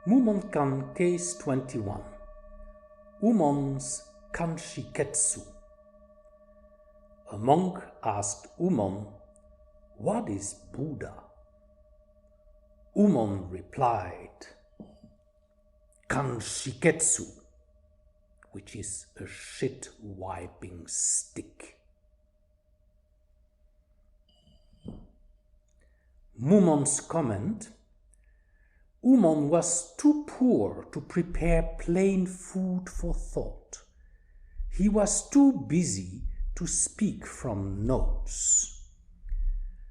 Mumonkan Case 21. Ummon's Kanshiketsu. A monk asked Ummon, "What is Buddha?" Ummon replied, "Kanshiketsu," which is a shit-wiping stick. Mummon's comment: Ummon was too poor to prepare plain food for thought. He was too busy to speak from notes.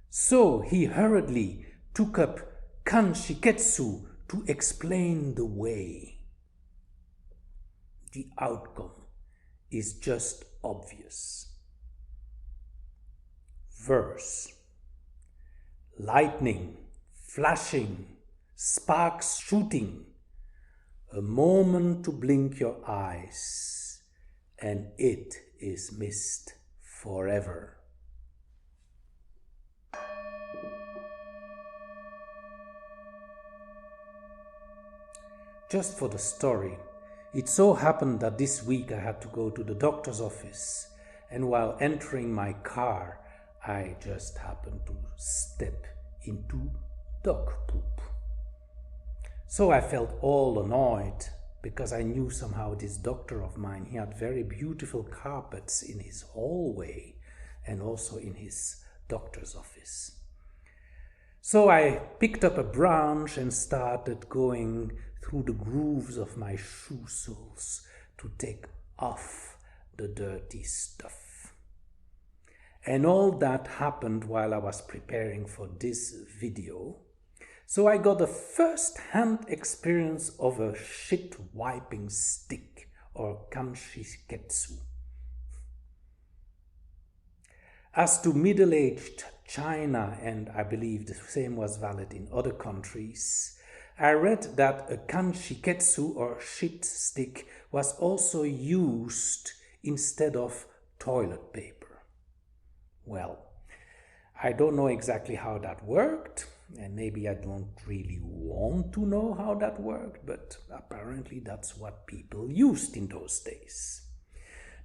So he hurriedly took up Kanshiketsu to explain the way. The outcome is just obvious. Verse: lightning, flashing, sparks shooting, a moment to blink your eyes, and it is missed forever. Just for the story, it so happened that this week I had to go to the doctor's office, and while entering my car, I just happened to step into dog poop. So I felt all annoyed because I knew somehow this doctor of mine, he had very beautiful carpets in his hallway and also in his doctor's office. So I picked up a branch and started going through the grooves of my shoe soles to take off the dirty stuff. And all that happened while I was preparing for this video. So I got a first-hand experience of a shit-wiping stick, or Kanshiketsu. As to middle-aged China, and I believe the same was valid in other countries, I read that a Kanshiketsu, or shit stick, was also used instead of toilet paper. Well, I don't know exactly how that worked, and maybe I don't really want to know how that worked, but apparently that's what people used in those days.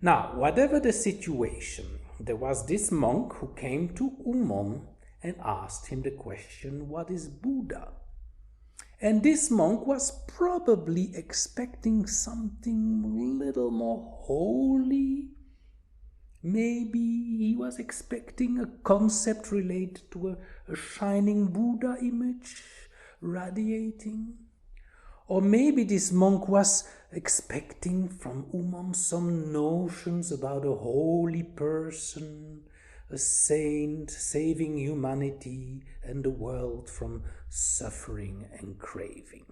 Now, whatever the situation, there was this monk who came to Ummon and asked him the question, "What is Buddha?" And this monk was probably expecting something a little more holy. Maybe he was expecting a concept related to a shining Buddha image radiating. Or maybe this monk was expecting from Ummon some notions about a holy person, a saint saving humanity and the world from suffering and craving.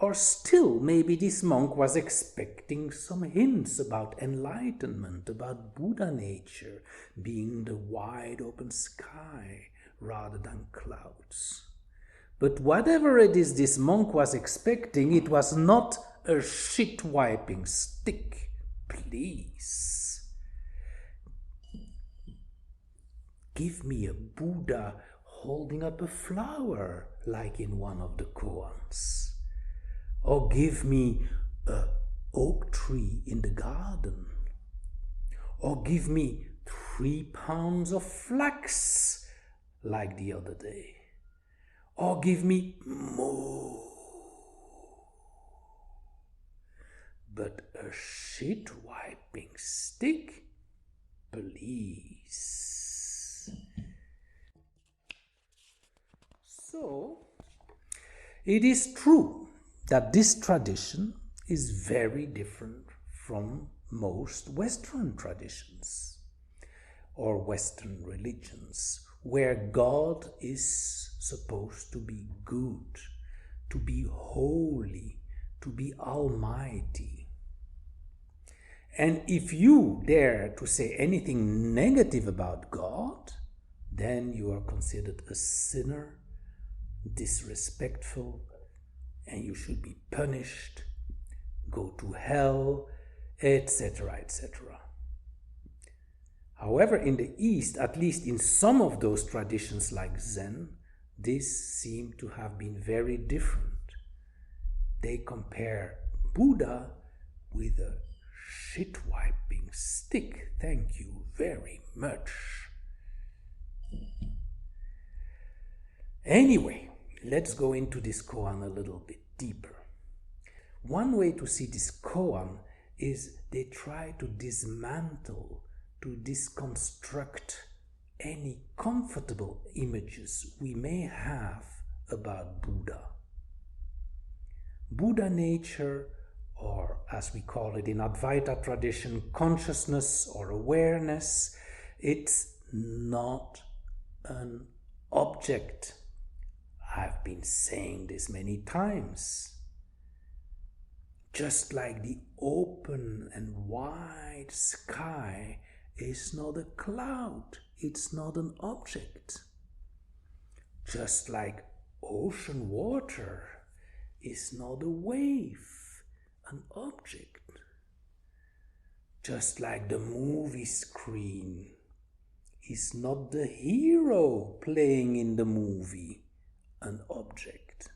Or still, maybe this monk was expecting some hints about enlightenment, about Buddha nature being the wide open sky rather than clouds. But whatever it is this monk was expecting, it was not a shit-wiping stick, please. Give me a Buddha holding up a flower like in one of the koans. Or give me an oak tree in the garden. Or give me 3 pounds of flax like the other day. Or give me more. But a shit-wiping stick? Please. So, it is true that this tradition is very different from most Western traditions or Western religions, where God is supposed to be good, to be holy, to be almighty. And if you dare to say anything negative about God, then you are considered a sinner, disrespectful, and you should be punished, go to hell, etc., etc. However, in the East, at least in some of those traditions like Zen, this seemed to have been very different. they compare Buddha with a shit-wiping stick. Thank you very much. Anyway, let's go into this koan a little bit deeper. One way to see this koan is they try to dismantle, to deconstruct any comfortable images we may have about Buddha. Buddha nature, or as we call it in Advaita tradition, consciousness or awareness, it's not an object. I've been saying this many times. Just like the open and wide sky is not a cloud, it's not an object. Just like ocean water is not a wave, an object. Just like the movie screen is not the hero playing in the movie, an object.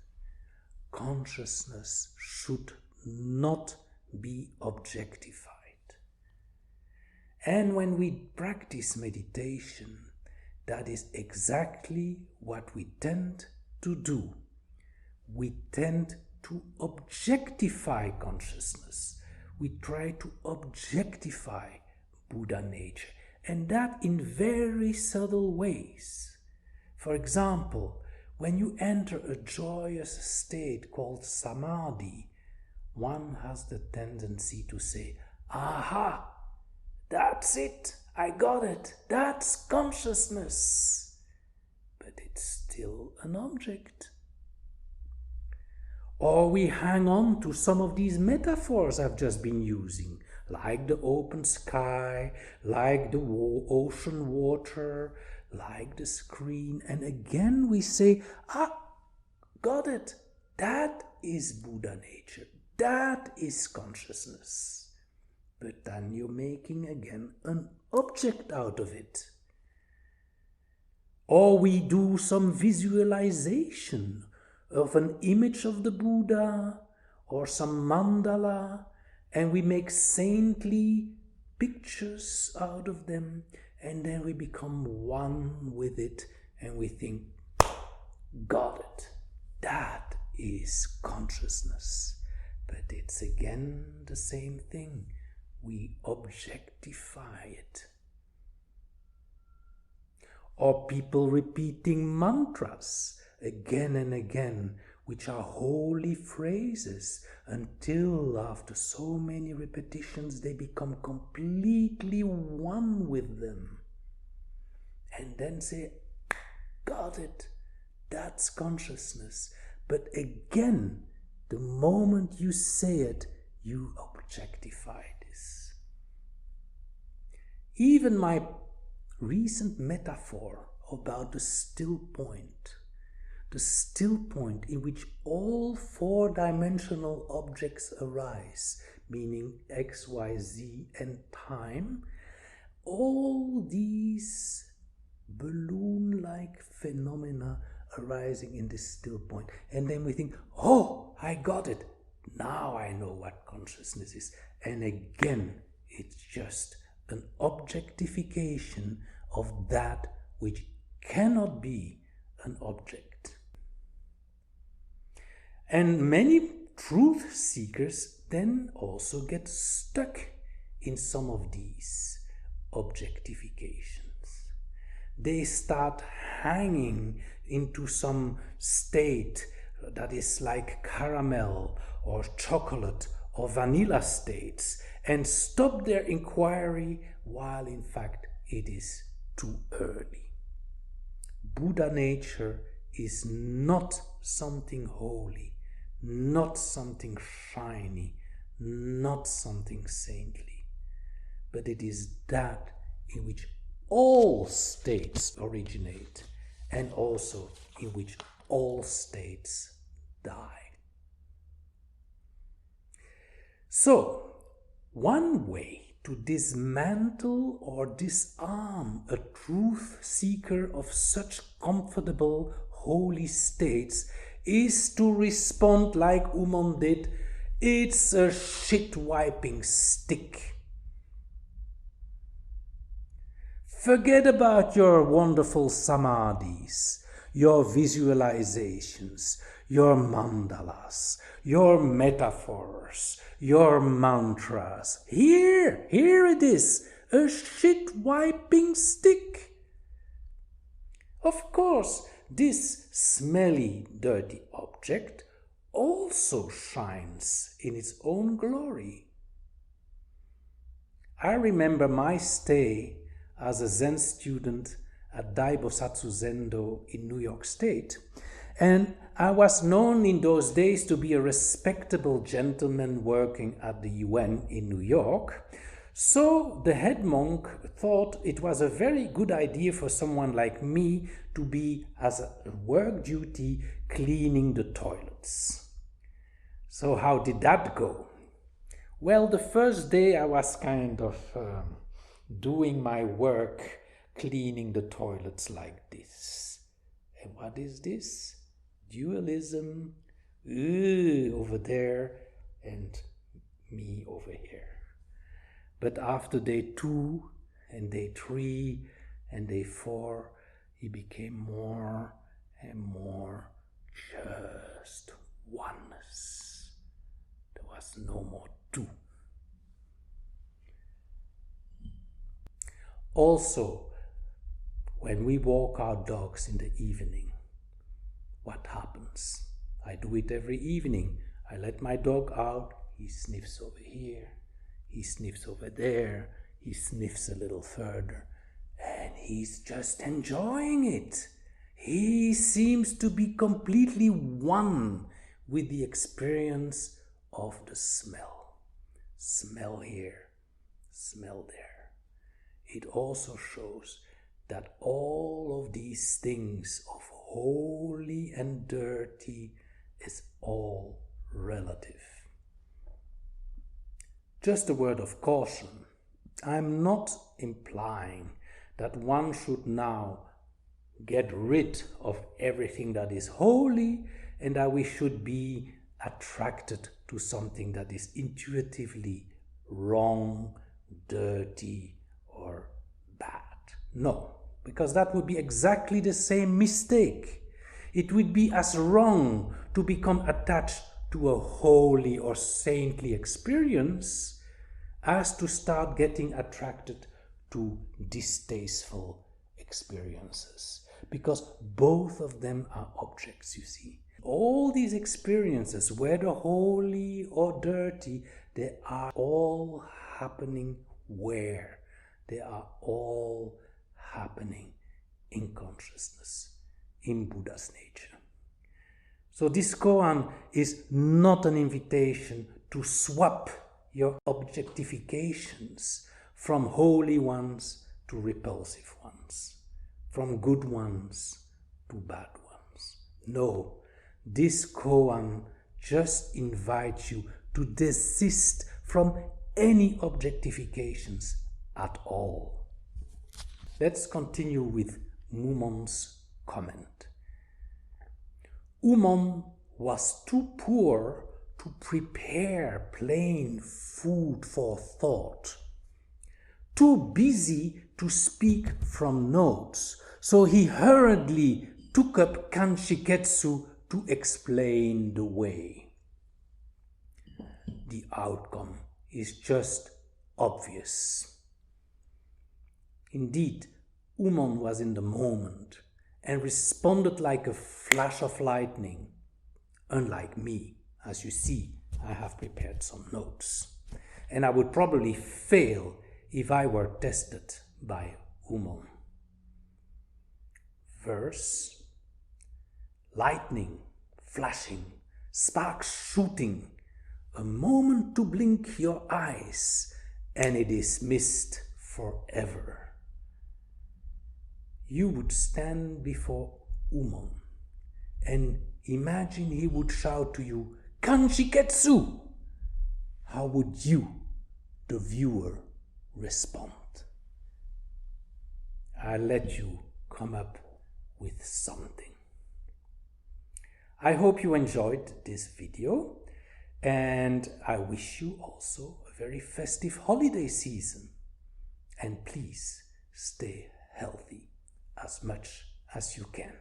Consciousness should not be objectified. And when we practice meditation, that is exactly what we tend to do. We tend to objectify consciousness. We try to objectify Buddha nature, and that in very subtle ways. For example, when you enter a joyous state called samadhi, one has the tendency to say, aha, that's it, I got it, that's consciousness. But it's still an object. Or we hang on to some of these metaphors I've just been using, like the open sky, like the ocean water, like the screen, and again we say, got it, that is Buddha nature, that is consciousness. But then you're making again an object out of it. Or we do some visualization of an image of the Buddha or some mandala, and we make saintly pictures out of them, and then we become one with it, and we think, got it, that is consciousness. But it's again the same thing. We objectify it. Or people repeating mantras again and again, which are holy phrases, until after so many repetitions they become completely one with them. And then say, got it, that's consciousness. But again, the moment you say it, you objectify this. Even my recent metaphor about the still point in which all four-dimensional objects arise, meaning X, Y, Z, and time, all these balloon-like phenomena arising in this still point. And then we think, oh, I got it. Now I know what consciousness is. And again, it's just an objectification of that which cannot be an object. And many truth seekers then also get stuck in some of these objectifications. They start hanging into some state that is like caramel or chocolate or vanilla states, and stop their inquiry while in fact it is too early. Buddha nature is not something holy, not something shiny, not something saintly, but it is that in which all states originate and also in which all states die. So, one way to dismantle or disarm a truth seeker of such comfortable, holy states is to respond like Ummon did. It's a shit-wiping stick. Forget about your wonderful samadhis, your visualizations, your mandalas, your metaphors, your mantras. Here it is, a shit-wiping stick. Of course, this smelly, dirty object also shines in its own glory. I remember my stay as a Zen student at Daibosatsu Zendo in New York State, and I was known in those days to be a respectable gentleman working at the UN in New York. So the head monk thought it was a very good idea for someone like me to be, as a work duty, cleaning the toilets. So how did that go? Well, the first day I was kind of doing my work, cleaning the toilets like this. And what is this? Dualism over there and me over here. But after day 2 and day 3 and day 4, he became more and more just oneness. There was no more 2. Also, when we walk our dogs in the evening, what happens? I do it every evening. I let my dog out, he sniffs over here, he sniffs over there, he sniffs a little further, and he's just enjoying it. He seems to be completely one with the experience of the smell. Smell here, smell there. It also shows that all of these things of holy and dirty is all relative. Just a word of caution. I'm not implying that one should now get rid of everything that is holy and that we should be attracted to something that is intuitively wrong, dirty, or bad. No, because that would be exactly the same mistake. It would be as wrong to become attached to a holy or saintly experience as to start getting attracted to distasteful experiences. Because both of them are objects, you see. All these experiences, whether holy or dirty, they are all happening where? They are all happening in consciousness, in Buddha's nature. So this koan is not an invitation to swap your objectifications from holy ones to repulsive ones, from good ones to bad ones. No, this koan just invites you to desist from any objectifications at all. Let's continue with Mumon's comment. Ummon was too poor to prepare plain food for thought, too busy to speak from notes, so he hurriedly took up Kanshiketsu to explain the way. The outcome is just obvious. Indeed, Ummon was in the moment and responded like a flash of lightning. Unlike me, as you see, I have prepared some notes. And I would probably fail if I were tested by Ummon. Verse: lightning flashing, sparks shooting, a moment to blink your eyes, and it is missed forever. You would stand before Ummon and imagine he would shout to you, Kanshiketsu! How would you, the viewer, respond? I'll let you come up with something. I hope you enjoyed this video, and I wish you also a very festive holiday season. And please stay healthy as much as you can.